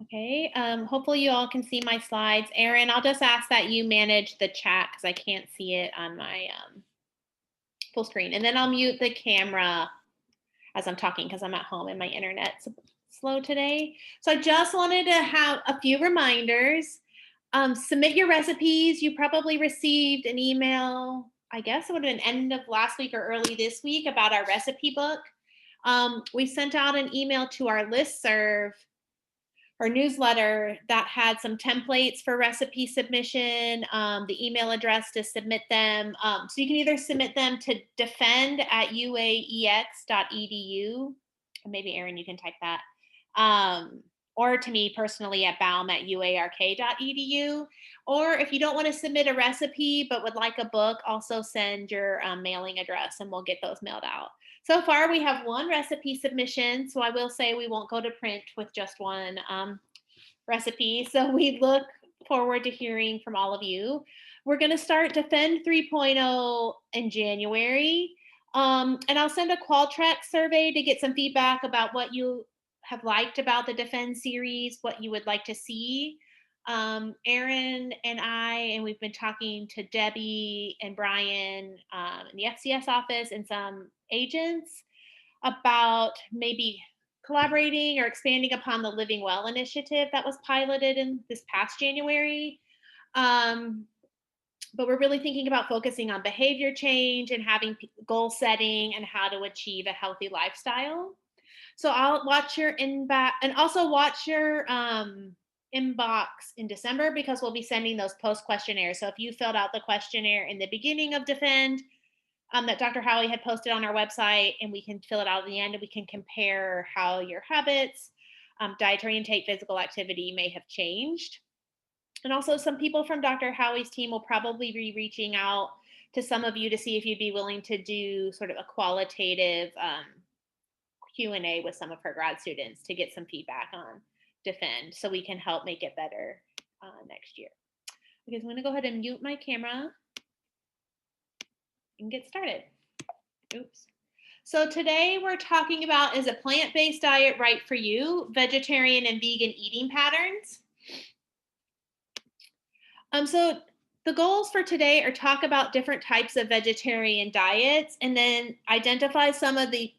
Okay, hopefully you all can see my slides. Erin, I'll just ask that you manage the chat because I can't see it on my full screen. And then I'll mute the camera as I'm talking because I'm at home and my internet's slow today. So I just wanted to have a few reminders. Submit your recipes. You probably received an email, I guess it would have been end of last week or early this week about our recipe book. We sent out an email to our listserv or newsletter that had some templates for recipe submission, the email address to submit them. So you can either submit them to defend@uaex.edu, and maybe Erin, you can type that, or to me personally at baum@uark.edu. Or if you don't want to submit a recipe but would like a book, also send your mailing address and we'll get those mailed out. So far, we have one recipe submission. So I will say we won't go to print with just one recipe. So we look forward to hearing from all of you. We're going to start Defend 3.0 in January. And I'll send a Qualtrics survey to get some feedback about what you have liked about the Defend series, what you would like to see. Erin and and we've been talking to Debbie and Brian in the FCS office and some agents about maybe collaborating or expanding upon the Living Well initiative that was piloted in this past January. But we're really thinking about focusing on behavior change and having goal setting and how to achieve a healthy lifestyle. So I'll watch your inbox and also watch your inbox in December because we'll be sending those post questionnaires. So if you filled out the questionnaire in the beginning of Defend, that Dr. Howie had posted on our website, and we can fill it out at the end and we can compare how your habits, dietary intake, physical activity may have changed. And also some people from Dr. Howie's team will probably be reaching out to some of you to see if you'd be willing to do sort of a qualitative Q&A with some of her grad students to get some feedback on Defend so we can help make it better next year. Okay, so I'm gonna go ahead and mute my camera and get started. Oops. So today we're talking about, is a plant-based diet right for you? Vegetarian and vegan eating patterns. So the goals for today are talk about different types of vegetarian diets and then identify some of the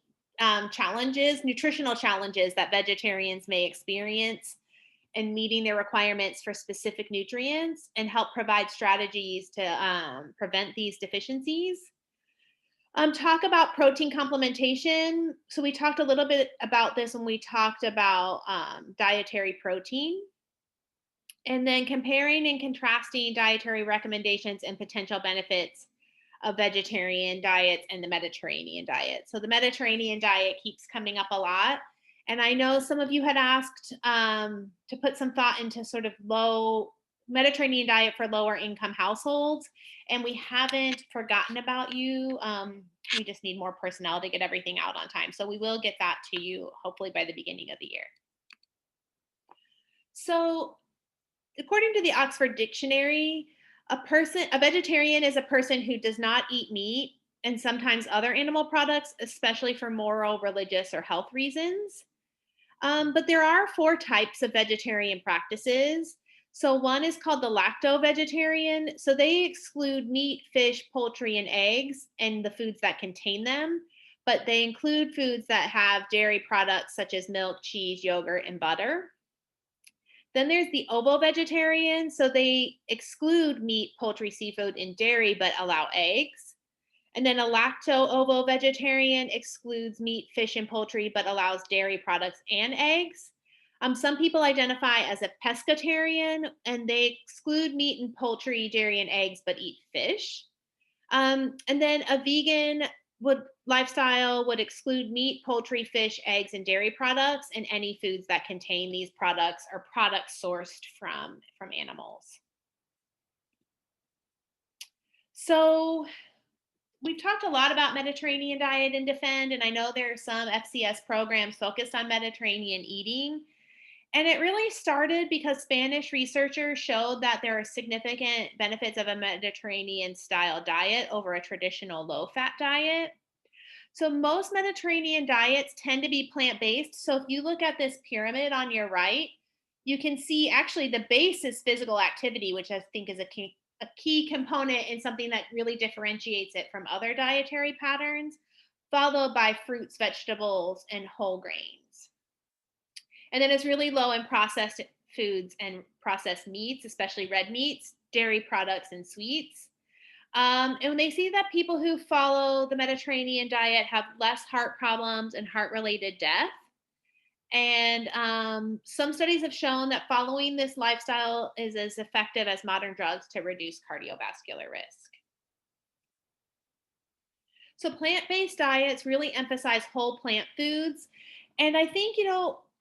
challenges, nutritional challenges that vegetarians may experience in meeting their requirements for specific nutrients and help provide strategies to prevent these deficiencies. Talk about protein complementation. So we talked a little bit about this when we talked about dietary protein. And then comparing and contrasting dietary recommendations and potential benefits of vegetarian diets and the Mediterranean diet. So the Mediterranean diet keeps coming up a lot. And I know some of you had asked to put some thought into sort of low Mediterranean diet for lower income households. And we haven't forgotten about you. We just need more personnel to get everything out on time. So we will get that to you hopefully by the beginning of the year. So according to the Oxford Dictionary, a vegetarian is a person who does not eat meat and sometimes other animal products, especially for moral, religious, or health reasons. But there are 4 types of vegetarian practices. So one is called the lacto-vegetarian. So they exclude meat, fish, poultry, and eggs and the foods that contain them, but they include foods that have dairy products such as milk, cheese, yogurt, and butter. Then there's the ovo-vegetarian. So they exclude meat, poultry, seafood, and dairy, but allow eggs. And then a lacto-ovo-vegetarian excludes meat, fish, and poultry, but allows dairy products and eggs. Some people identify as a pescatarian, and they exclude meat and poultry, dairy, and eggs, but eat fish. And then a vegan lifestyle would exclude meat, poultry, fish, eggs, and dairy products, and any foods that contain these products or products sourced from animals. So we've talked a lot about Mediterranean diet and Defend, and I know there are some FCS programs focused on Mediterranean eating. And it really started because Spanish researchers showed that there are significant benefits of a Mediterranean style diet over a traditional low fat diet. So most Mediterranean diets tend to be plant-based. So if you look at this pyramid on your right, you can see actually the base is physical activity, which I think is a key component and something that really differentiates it from other dietary patterns, followed by fruits, vegetables, and whole grains. And then it's really low in processed foods and processed meats, especially red meats, dairy products, and sweets. And when they see that people who follow the Mediterranean diet have less heart problems and heart related death. And some studies have shown that following this lifestyle is as effective as modern drugs to reduce cardiovascular risk. So, plant based diets really emphasize whole plant foods. And I think,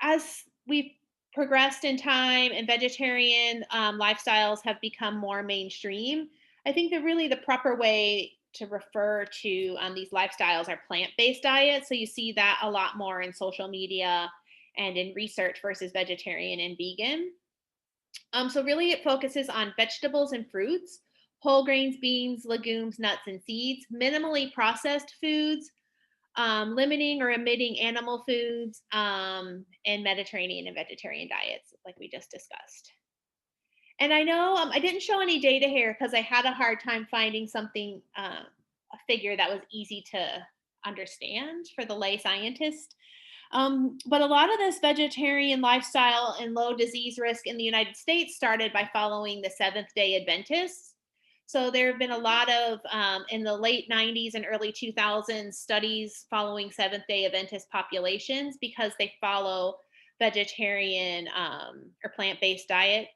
as we've progressed in time and vegetarian lifestyles have become more mainstream, I think that really the proper way to refer to these lifestyles are plant based diets. So, you see that a lot more in social media and in research versus vegetarian and vegan. So really it focuses on vegetables and fruits, whole grains, beans, legumes, nuts, and seeds, minimally processed foods, limiting or omitting animal foods, and Mediterranean and vegetarian diets, like we just discussed. And I know I didn't show any data here because I had a hard time finding something, a figure that was easy to understand for the lay scientist. But a lot of this vegetarian lifestyle and low disease risk in the United States started by following the Seventh day Adventists. So there have been a lot of, in the late 90s and early 2000s, studies following Seventh day Adventist populations because they follow vegetarian or plant based diet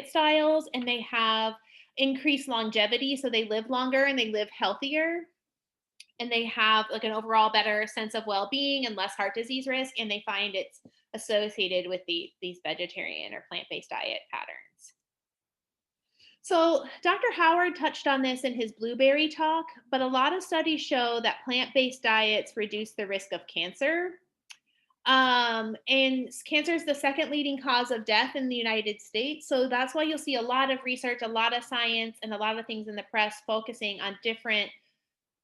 styles, and they have increased longevity. So they live longer and they live healthier, and they have like an overall better sense of well-being and less heart disease risk, and they find it's associated with these vegetarian or plant-based diet patterns. So Dr. Howard touched on this in his blueberry talk, but a lot of studies show that plant-based diets reduce the risk of cancer. And cancer is the second leading cause of death in the United States. So that's why you'll see a lot of research, a lot of science, and a lot of things in the press focusing on different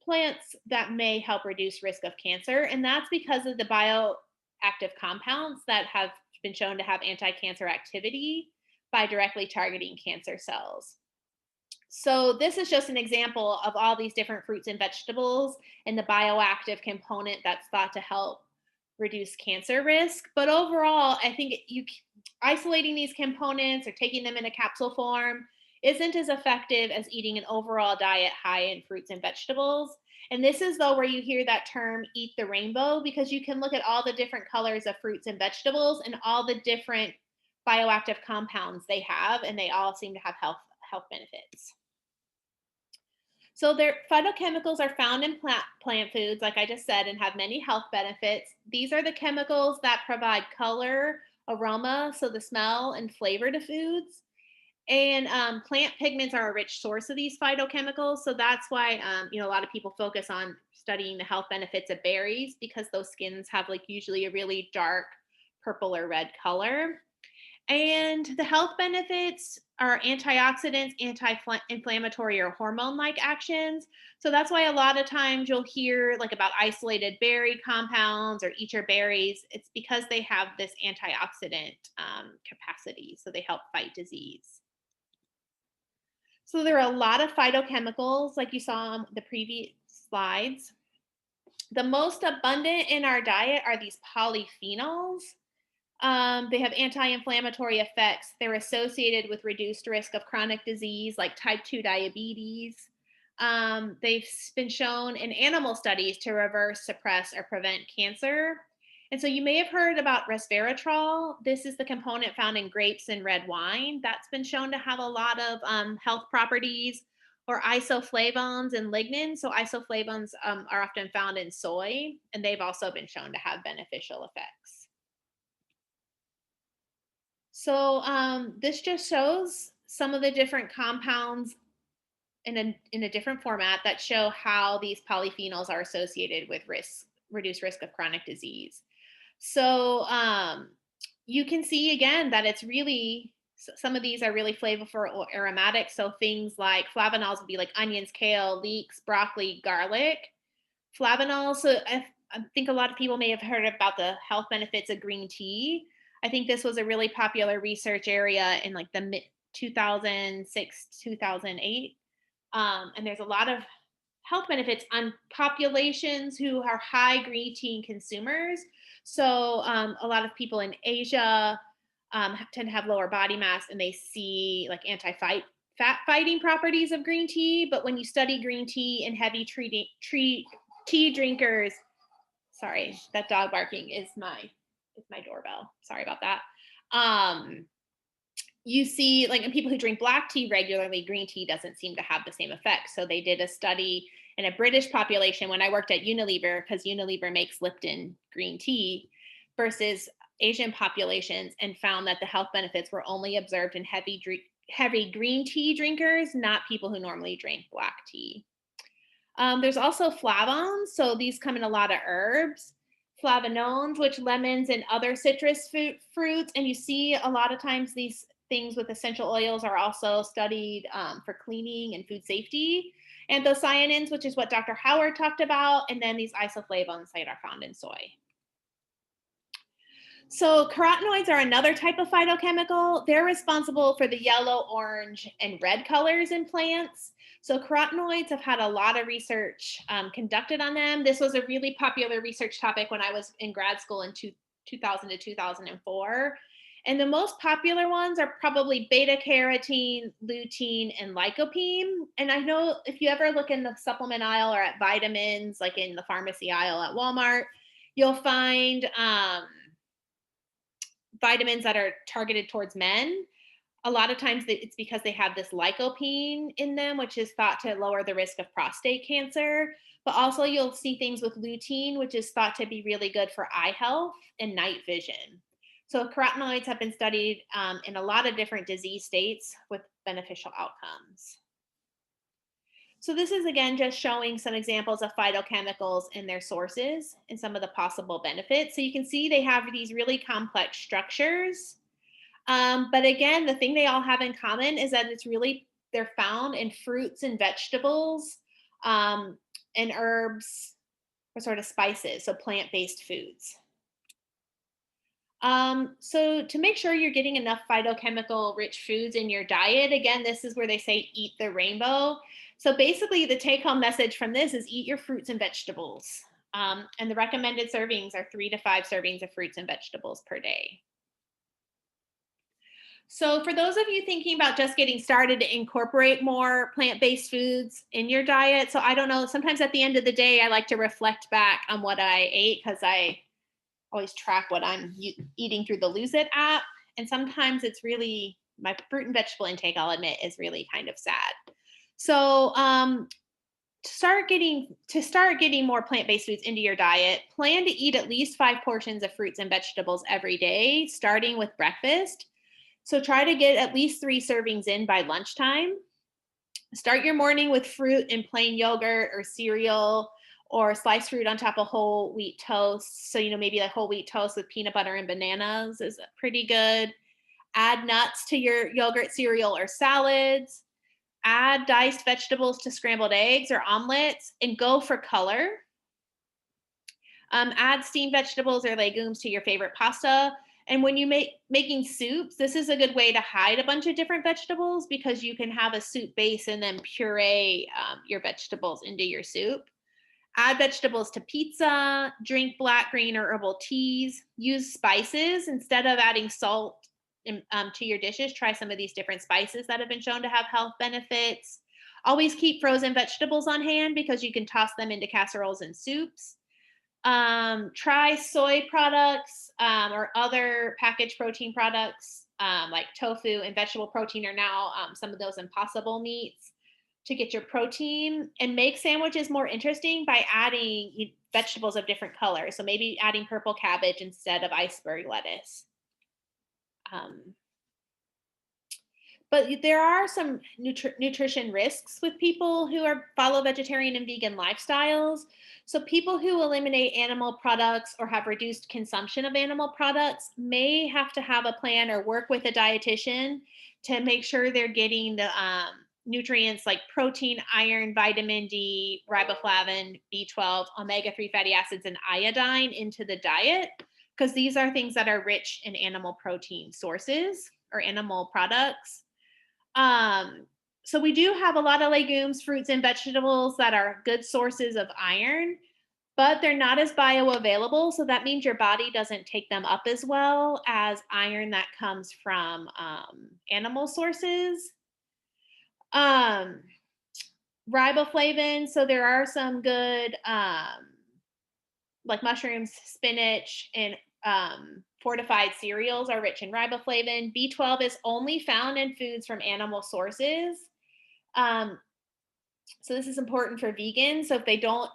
plants that may help reduce risk of cancer. And that's because of the bioactive compounds that have been shown to have anti-cancer activity by directly targeting cancer cells. So this is just an example of all these different fruits and vegetables and the bioactive component that's thought to help reduce cancer risk. But overall, I think isolating these components or taking them in a capsule form isn't as effective as eating an overall diet high in fruits and vegetables. And this is though where you hear that term eat the rainbow, because you can look at all the different colors of fruits and vegetables and all the different bioactive compounds they have, and they all seem to have health benefits. So their phytochemicals are found in plant foods, like I just said, and have many health benefits. These are the chemicals that provide color, aroma, so the smell and flavor to foods. And plant pigments are a rich source of these phytochemicals. So that's why, a lot of people focus on studying the health benefits of berries, because those skins have like usually a really dark purple or red color. And the health benefits are antioxidants, anti-inflammatory or hormone-like actions. So that's why a lot of times you'll hear like about isolated berry compounds or eat your berries. It's because they have this antioxidant capacity. So they help fight disease. So there are a lot of phytochemicals, like you saw on the previous slides. The most abundant in our diet are these polyphenols. They have anti-inflammatory effects. They're associated with reduced risk of chronic disease like type 2 diabetes. They've been shown in animal studies to reverse, suppress, or prevent cancer. And so you may have heard about resveratrol. This is the component found in grapes and red wine that's been shown to have a lot of health properties, or isoflavones and lignans. So isoflavones are often found in soy, and they've also been shown to have beneficial effects. So this just shows some of the different compounds in a different format that show how these polyphenols are associated with reduced risk of chronic disease. So you can see again that it's really, some of these are really flavorful or aromatic. So things like flavonols would be like onions, kale, leeks, broccoli, garlic. Flavonols, so I think a lot of people may have heard about the health benefits of green tea. I think this was a really popular research area in like the mid 2006, 2008. And there's a lot of health benefits on populations who are high green tea consumers. So a lot of people in Asia tend to have lower body mass, and they see like fat fighting properties of green tea. But when you study green tea in heavy tea drinkers, sorry, that dog barking is my doorbell. Sorry about that. Um, you see, like in people who drink black tea regularly, green tea doesn't seem to have the same effect. So they did a study in a British population when I worked at Unilever, because Unilever makes Lipton green tea, versus Asian populations, and found that the health benefits were only observed in heavy green tea drinkers, not people who normally drink black tea. There's also flavones. So these come in a lot of herbs. Flavonones, which lemons and other citrus fruits. And you see a lot of times these things with essential oils are also studied for cleaning and food safety. Anthocyanins, which is what Dr. Howard talked about. And then these isoflavones that are found in soy. So carotenoids are another type of phytochemical. They're responsible for the yellow, orange, and red colors in plants. So carotenoids have had a lot of research conducted on them. This was a really popular research topic when I was in grad school in 2000 to 2004. And the most popular ones are probably beta carotene, lutein, and lycopene. And I know if you ever look in the supplement aisle or at vitamins, like in the pharmacy aisle at Walmart, you'll find vitamins that are targeted towards men. A lot of times it's because they have this lycopene in them, which is thought to lower the risk of prostate cancer. But also you'll see things with lutein, which is thought to be really good for eye health and night vision. So carotenoids have been studied in a lot of different disease states with beneficial outcomes. So this is again just showing some examples of phytochemicals and their sources and some of the possible benefits. So you can see they have these really complex structures. But again, the thing they all have in common is that they're found in fruits and vegetables and herbs or sort of spices, so plant-based foods. So to make sure you're getting enough phytochemical rich foods in your diet, again, this is where they say eat the rainbow. So basically the take home message from this is eat your fruits and vegetables. And the recommended servings are 3 to 5 servings of fruits and vegetables per day. So for those of you thinking about just getting started to incorporate more plant-based foods in your diet, so I don't know, sometimes at the end of the day, I like to reflect back on what I ate, because I always track what I'm eating through the Lose It app. And sometimes it's really, my fruit and vegetable intake, I'll admit, is really kind of sad. So to start getting more plant-based foods into your diet, plan to eat at least 5 portions of fruits and vegetables every day, starting with breakfast. So try to get at least 3 servings in by lunchtime. Start your morning with fruit and plain yogurt or cereal, or sliced fruit on top of whole wheat toast. So, maybe like whole wheat toast with peanut butter and bananas is pretty good. Add nuts to your yogurt, cereal, or salads. Add diced vegetables to scrambled eggs or omelets, and go for color. Add steamed vegetables or legumes to your favorite pasta. And when you making soups, this is a good way to hide a bunch of different vegetables, because you can have a soup base and then puree your vegetables into your soup. Add vegetables to pizza, drink black, green, or herbal teas. Use spices instead of adding salt to your dishes. Try some of these different spices that have been shown to have health benefits. Always keep frozen vegetables on hand, because you can toss them into casseroles and soups. Try soy products or other packaged protein products like tofu and vegetable protein are now some of those impossible meats to get your protein. And make sandwiches more interesting by adding vegetables of different colors. So maybe adding purple cabbage instead of iceberg lettuce. But there are some nutrition risks with people who follow vegetarian and vegan lifestyles. So people who eliminate animal products or have reduced consumption of animal products may have to have a plan or work with a dietitian to make sure they're getting the nutrients like protein, iron, vitamin D, riboflavin, B12, omega-3 fatty acids, and iodine into the diet. because these are things that are rich in animal protein sources or animal products. Um, so we do have a lot of legumes, fruits, and vegetables that are good sources of iron, but they're not as bioavailable. So that means your body doesn't take them up as well as iron that comes from animal sources. Um, Riboflavin. So there are some good, like mushrooms, spinach, and fortified cereals are rich in riboflavin. B12 is only found in foods from animal sources. Um, so this is important for vegans. So if they don't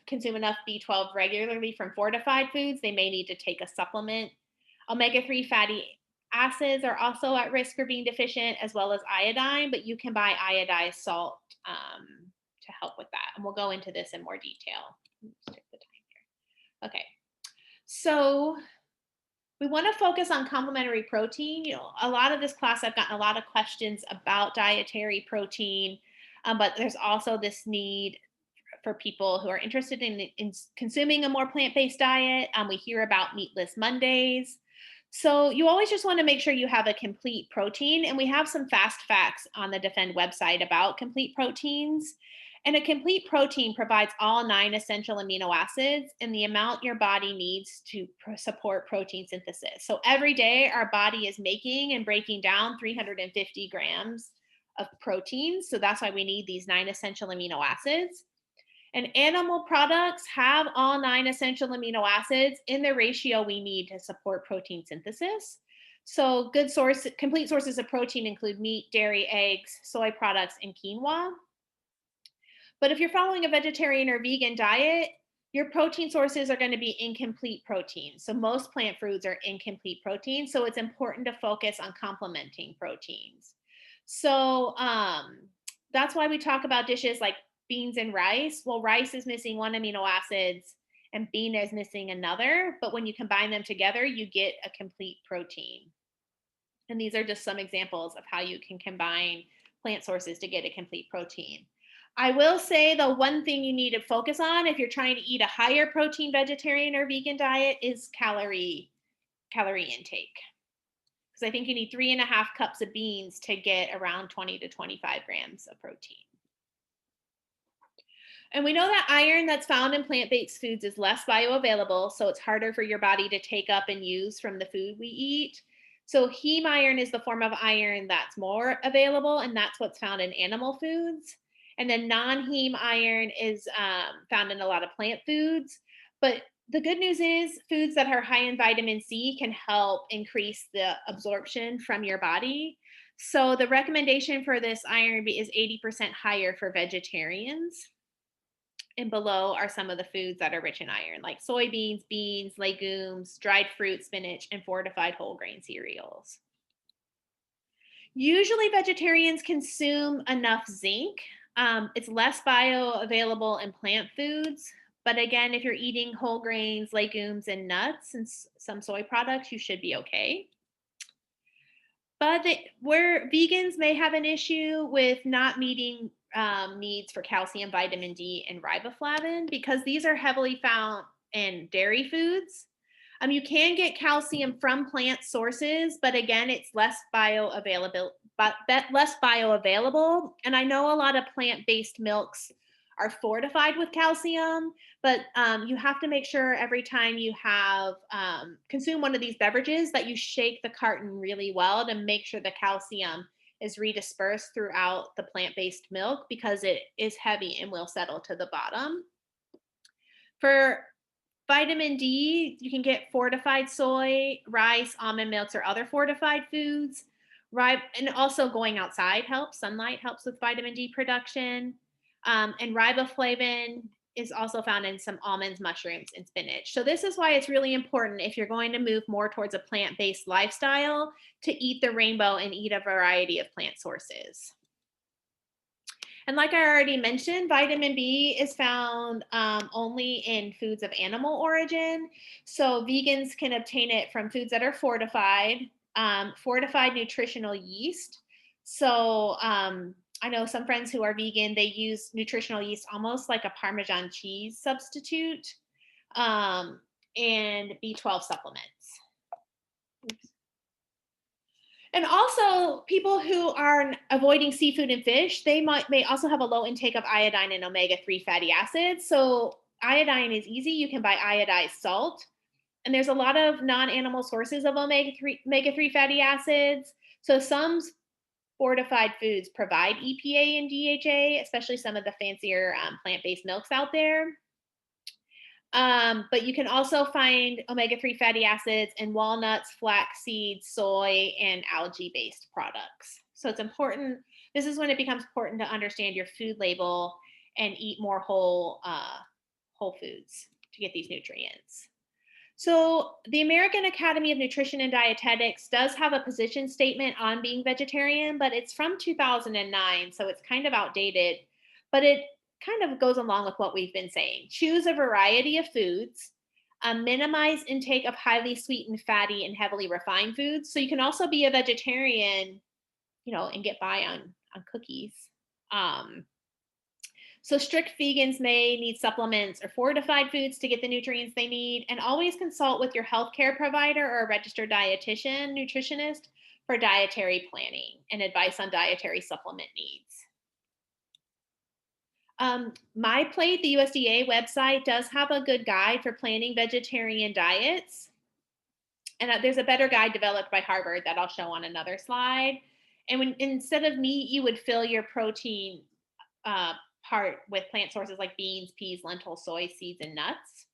consume enough B12 regularly from fortified foods, they may need to take a supplement. Omega-3 fatty acids are also at risk for being deficient, as well as iodine, but you can buy iodized salt to help with that. And we'll go into this in more detail. Let's take the time here. Okay. So we want to focus on complementary protein. A lot of this class, I've gotten a lot of questions about dietary protein, but there's also this need for people who are interested in consuming a more plant-based diet. We hear about meatless Mondays. So you always just want to make sure you have a complete protein. And we have some fast facts on the DFEND website about complete proteins. And a complete protein provides all 9 essential amino acids and the amount your body needs to support protein synthesis. So every day, our body is making and breaking down 350 grams of proteins. So that's why we need these 9 essential amino acids. And animal products have all 9 essential amino acids in the ratio we need to support protein synthesis. So complete sources of protein include meat, dairy, eggs, soy products, and quinoa. But if you're following a vegetarian or vegan diet, your protein sources are going to be incomplete protein. So most plant foods are incomplete protein. So it's important to focus on complementing proteins. So that's why we talk about dishes like beans and rice. Well, rice is missing 1 amino acids and bean is missing another. But when you combine them together, you get a complete protein. And these are just some examples of how you can combine plant sources to get a complete protein. I will say the one thing you need to focus on if you're trying to eat a higher protein vegetarian or vegan diet is calorie intake. Because I think you need 3.5 cups of beans to get around 20 to 25 grams of protein. And we know that iron that's found in plant-based foods is less bioavailable, so it's harder for your body to take up and use from the food we eat. So heme iron is the form of iron that's more available, and that's what's found in animal foods. And then non-heme iron is found in a lot of plant foods. But the good news is foods that are high in vitamin C can help increase the absorption from your body. So the recommendation for this iron is 80% higher for vegetarians. And below are some of the foods that are rich in iron, like soybeans, beans, legumes, dried fruit, spinach, and fortified whole grain cereals. Usually, vegetarians consume enough zinc. It's less bioavailable in plant foods. But again, if you're eating whole grains, legumes, and nuts, and some soy products, you should be okay. But where vegans may have an issue with not meeting needs for calcium, vitamin D, and riboflavin, because these are heavily found in dairy foods. You can get calcium from plant sources, but again, it's less bioavailable. And I know a lot of plant-based milks are fortified with calcium, but you have to make sure every time you have consume one of these beverages that you shake the carton really well to make sure the calcium is redispersed throughout the plant-based milk, because it is heavy and will settle to the bottom. For vitamin D, you can get fortified soy, rice, almond milks, or other fortified foods. And also going outside helps. Sunlight helps with vitamin D production. And riboflavin is also found in some almonds, mushrooms, and spinach. So this is why it's really important, if you're going to move more towards a plant-based lifestyle, to eat the rainbow and eat a variety of plant sources. And like I already mentioned, vitamin B is found only in foods of animal origin. So vegans can obtain it from foods that are fortified, fortified nutritional yeast. So I know some friends who are vegan, they use nutritional yeast almost like a Parmesan cheese substitute. and B12 supplements. Oops. And also, people who are avoiding seafood and fish, may also have a low intake of iodine and omega-3 fatty acids. So iodine is easy. You can buy iodized salt. And there's a lot of non-animal sources of omega-3 fatty acids. So some fortified foods provide EPA and DHA, especially some of the fancier plant-based milks out there. But you can also find omega-3 fatty acids in walnuts, flax seeds, soy, and algae-based products. So it's important. This is when it becomes important to understand your food label and eat more whole foods to get these nutrients. So the American Academy of Nutrition and Dietetics does have a position statement on being vegetarian, but it's from 2009, so it's kind of outdated. But it kind of goes along with what we've been saying. Choose a variety of foods, minimize intake of highly sweetened, fatty, and heavily refined foods. So you can also be a vegetarian, and get by on cookies. So strict vegans may need supplements or fortified foods to get the nutrients they need, and always consult with your healthcare provider or a registered dietitian, nutritionist for dietary planning and advice on dietary supplement needs. My Plate, the USDA website, does have a good guide for planning vegetarian diets. And there's a better guide developed by Harvard that I'll show on another slide. And when instead of meat, you would fill your protein part with plant sources like beans, peas, lentils, soy, seeds, and nuts.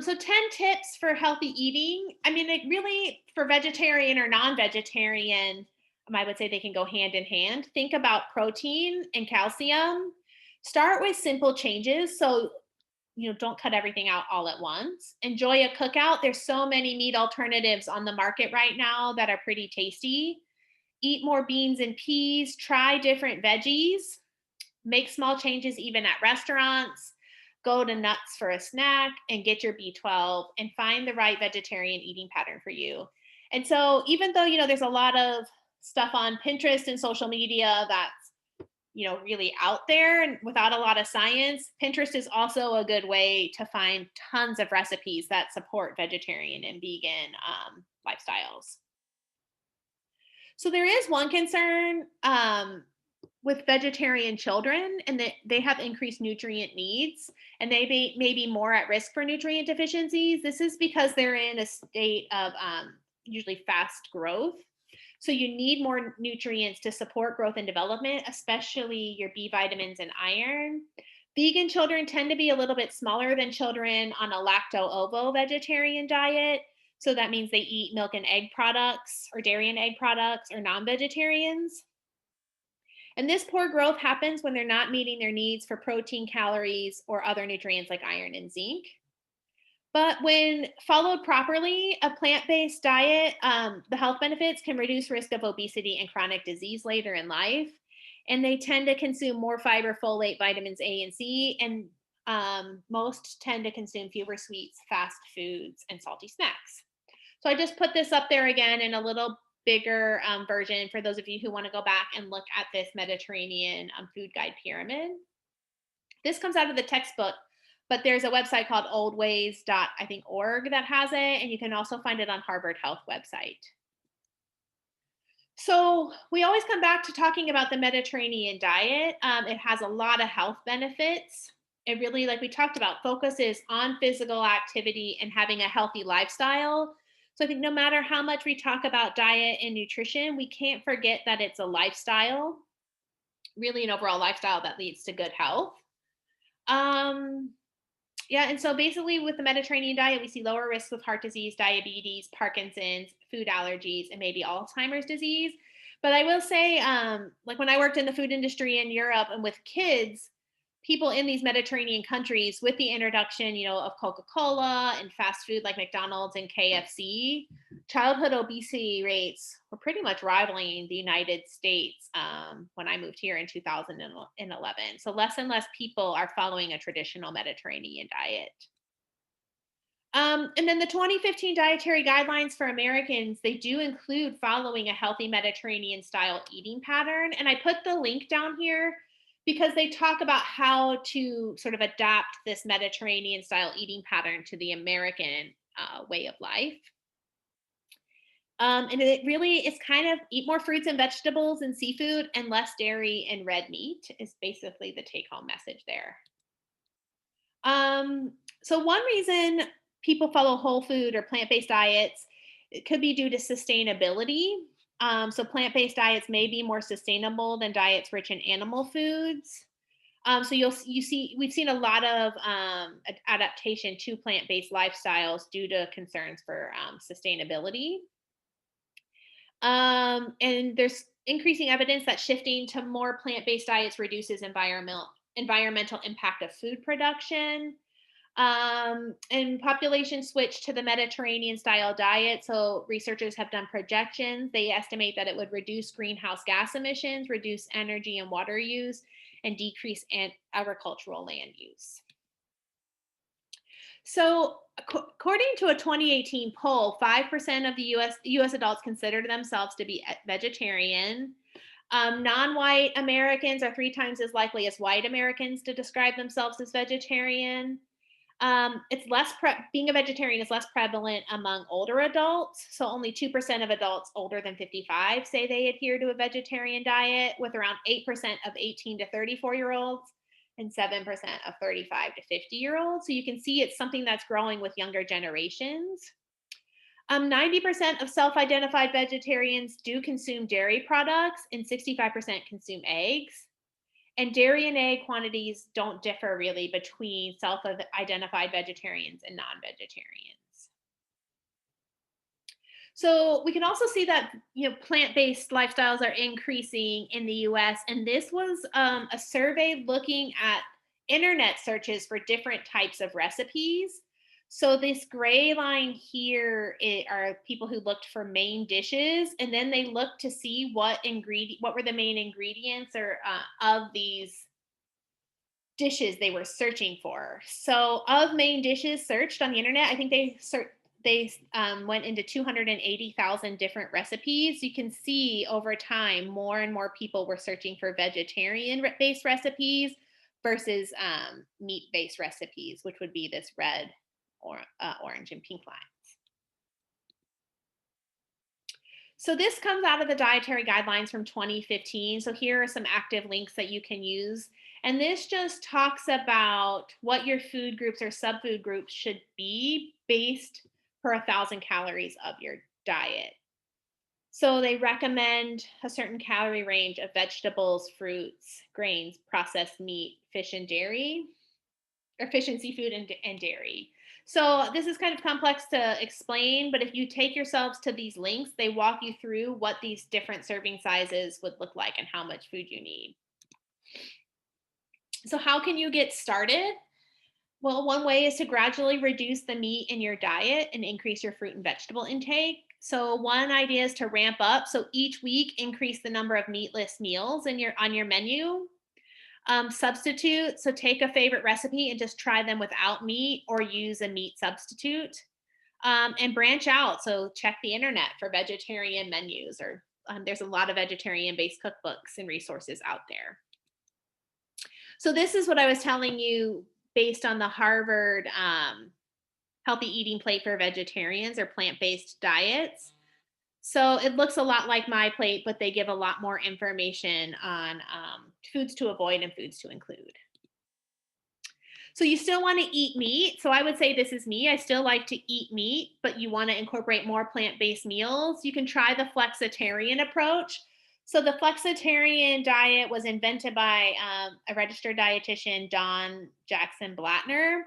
So 10 tips for healthy eating. I mean, it really, for vegetarian or non-vegetarian, I would say they can go hand in hand. Think about protein and calcium. Start with simple changes. So, don't cut everything out all at once. Enjoy a cookout. There's so many meat alternatives on the market right now that are pretty tasty. Eat more beans and peas. Try different veggies. Make small changes even at restaurants. Go to nuts for a snack and get your B12 and find the right vegetarian eating pattern for you. And so even though, there's a lot of stuff on Pinterest and social media that's, really out there and without a lot of science, Pinterest is also a good way to find tons of recipes that support vegetarian and vegan lifestyles. So there is one concern with vegetarian children, and that they have increased nutrient needs, and they may be more at risk for nutrient deficiencies. This is because they're in a state of usually fast growth. So you need more nutrients to support growth and development, especially your B vitamins and iron. Vegan children tend to be a little bit smaller than children on a lacto-ovo vegetarian diet. So that means they eat milk and egg products or dairy and egg products or non-vegetarians. And this poor growth happens when they're not meeting their needs for protein, calories, or other nutrients like iron and zinc. But when followed properly, a plant-based diet, the health benefits can reduce risk of obesity and chronic disease later in life. And they tend to consume more fiber, folate, vitamins A and C, and most tend to consume fewer sweets, fast foods, and salty snacks. So I just put this up there again in a little bigger version for those of you who want to go back and look at this Mediterranean food guide pyramid. This comes out of the textbook, but there's a website called oldways.org that has it, and you can also find it on Harvard Health website. So we always come back to talking about the Mediterranean diet. It has a lot of health benefits. It really, like we talked about, focuses on physical activity and having a healthy lifestyle. So I think no matter how much we talk about diet and nutrition, we can't forget that it's a lifestyle, really an overall lifestyle that leads to good health. Yeah, and so basically with the Mediterranean diet, we see lower risks with heart disease, diabetes, Parkinson's, food allergies, and maybe Alzheimer's disease. But I will say, like when I worked in the food industry in Europe and with kids, people in these Mediterranean countries, with the introduction, of Coca-Cola and fast food like McDonald's and KFC, childhood obesity rates were pretty much rivaling the United States when I moved here in 2011. So less and less people are following a traditional Mediterranean diet. And then the 2015 dietary guidelines for Americans, they do include following a healthy Mediterranean style eating pattern. And I put the link down here because they talk about how to sort of adapt this Mediterranean style eating pattern to the American way of life. And it really is kind of eat more fruits and vegetables and seafood and less dairy and red meat is basically the take home message there. Um, so one reason people follow whole food or plant-based diets, it could be due to sustainability. So plant-based diets may be more sustainable than diets rich in animal foods. So you see we've seen a lot of adaptation to plant-based lifestyles due to concerns for sustainability. And there's increasing evidence that shifting to more plant-based diets reduces environmental impact of food production. And population switch to the Mediterranean style diet. So researchers have done projections. They estimate that it would reduce greenhouse gas emissions, reduce energy and water use, and decrease agricultural land use. So, according to a 2018 poll, 5% of the US adults consider themselves to be vegetarian. Non-white Americans are 3 times as likely as white Americans to describe themselves as vegetarian. It's being a vegetarian is less prevalent among older adults. So only 2% of adults older than 55 say they adhere to a vegetarian diet, with around 8% of 18 to 34-year-olds and 7% of 35 to 50-year-olds. So you can see it's something that's growing with younger generations. 90% of self-identified vegetarians do consume dairy products and 65% consume eggs. And dairy and egg quantities don't differ really between self-identified vegetarians and non-vegetarians. So we can also see that plant-based lifestyles are increasing in the U.S. And this was a survey looking at internet searches for different types of recipes. So this gray line here are people who looked for main dishes, and then they looked to see what were the main ingredients or of these dishes they were searching for. So of main dishes searched on the internet, I think they went into 280,000 different recipes. You can see over time, more and more people were searching for vegetarian-based recipes versus meat-based recipes, which would be this red, or orange, and pink lines. So this comes out of the dietary guidelines from 2015. So here are some active links that you can use. And this just talks about what your food groups or subfood groups should be based per 1,000 calories of your diet. So they recommend a certain calorie range of vegetables, fruits, grains, processed meat, fish and dairy, or fish and seafood and dairy. So this is kind of complex to explain, but if you take yourselves to these links, they walk you through what these different serving sizes would look like and how much food you need. So how can you get started? Well, one way is to gradually reduce the meat in your diet and increase your fruit and vegetable intake. So one idea is to ramp up. So each week, increase the number of meatless meals on your menu. Substitute. So take a favorite recipe and just try them without meat or use a meat substitute. And branch out. So check the internet for vegetarian menus, or there's a lot of vegetarian-based cookbooks and resources out there. So this is what I was telling you based on the Harvard Healthy Eating Plate for Vegetarians, or plant-based diets. So it looks a lot like my plate, but they give a lot more information on foods to avoid and foods to include. So you still want to eat meat. So I would say this is me. I still like to eat meat, but you want to incorporate more plant-based meals. You can try the flexitarian approach. So the flexitarian diet was invented by a registered dietitian, Don Jackson Blattner,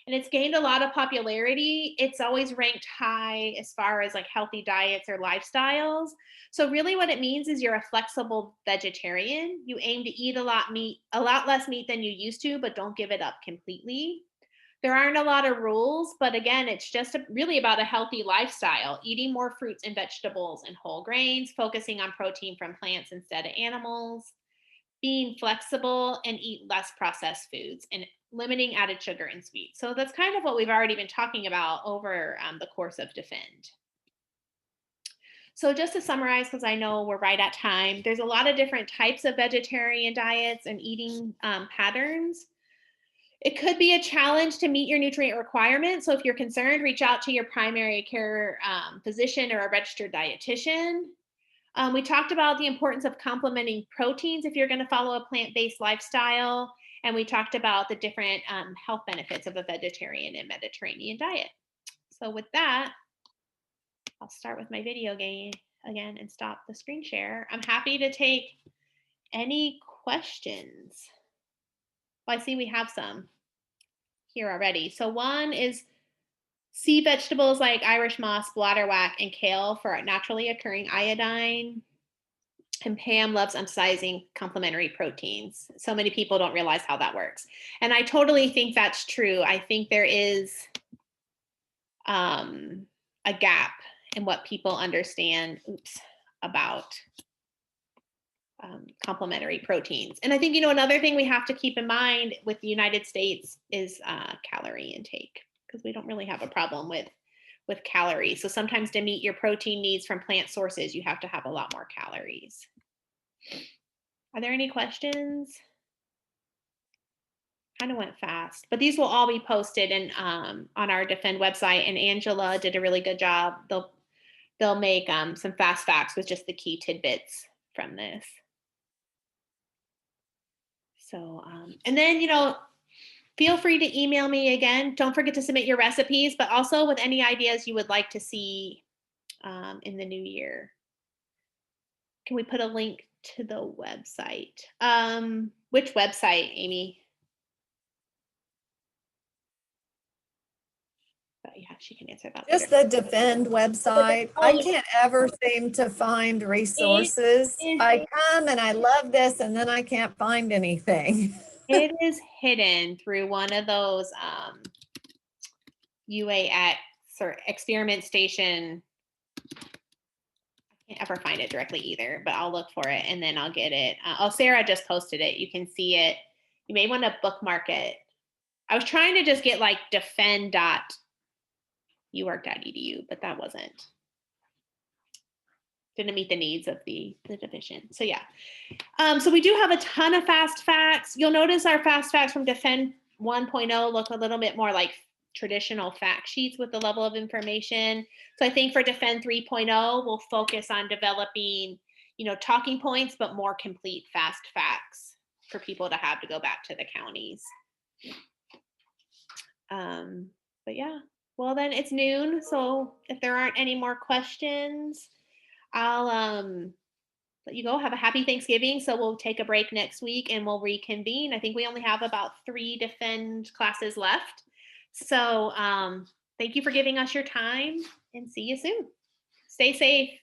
and it's gained a lot of popularity. It's always ranked high as far as like healthy diets or lifestyles. So really what it means is you're a flexible vegetarian. You aim to eat a lot less meat than you used to, but don't give it up completely. There aren't a lot of rules, but again, it's just really about a healthy lifestyle, eating more fruits and vegetables and whole grains, focusing on protein from plants instead of animals, being flexible, and eat less processed foods, and limiting added sugar and sweets. So that's kind of what we've already been talking about over the course of DFEND. So just to summarize, because I know we're right at time, there's a lot of different types of vegetarian diets and eating patterns. It could be a challenge to meet your nutrient requirements. So if you're concerned, reach out to your primary care physician or a registered dietitian. We talked about the importance of complementing proteins if you're going to follow a plant-based lifestyle. And we talked about the different health benefits of a vegetarian and Mediterranean diet. So with that, I'll start with my video game again and stop the screen share. I'm happy to take any questions. Well, I see we have some here already. So one is sea vegetables like Irish moss, bladderwrack, and kale for naturally occurring iodine. And Pam loves emphasizing complementary proteins. So many people don't realize how that works. And I totally think that's true. I think there is a gap in what people understand about complementary proteins. And I think, another thing we have to keep in mind with the United States is calorie intake, because we don't really have a problem with calories. So sometimes to meet your protein needs from plant sources, you have to have a lot more calories. Are there any questions? Kind of went fast, but these will all be posted and on our DFEND website. And Angela did a really good job. They'll make some fast facts with just the key tidbits from this. So, and then, feel free to email me again. Don't forget to submit your recipes, but also with any ideas you would like to see in the new year. Can we put a link to the website? Which website, Amy? Oh, yeah, she can answer that. Just the DFEND website. I can't ever seem to find resources. I come and I love this, and then I can't find anything. It is hidden through one of those UAX or experiment station. I can't ever find it directly either, but I'll look for it and then I'll get it. Oh, Sarah just posted it. You can see it. You may want to bookmark it. I was trying to just get like defend.uark.edu, but that didn't meet the needs of the division. So yeah. So we do have a ton of fast facts. You'll notice our fast facts from DFEND 1.0 look a little bit more like traditional fact sheets with the level of information. So I think for DFEND 3.0, we'll focus on developing, talking points, but more complete fast facts for people to have to go back to the counties. But yeah, well then it's noon. So if there aren't any more questions, I'll let you go. Have a happy Thanksgiving. So we'll take a break next week and we'll reconvene. I think we only have about 3 DFEND classes left. So thank you for giving us your time and see you soon. Stay safe.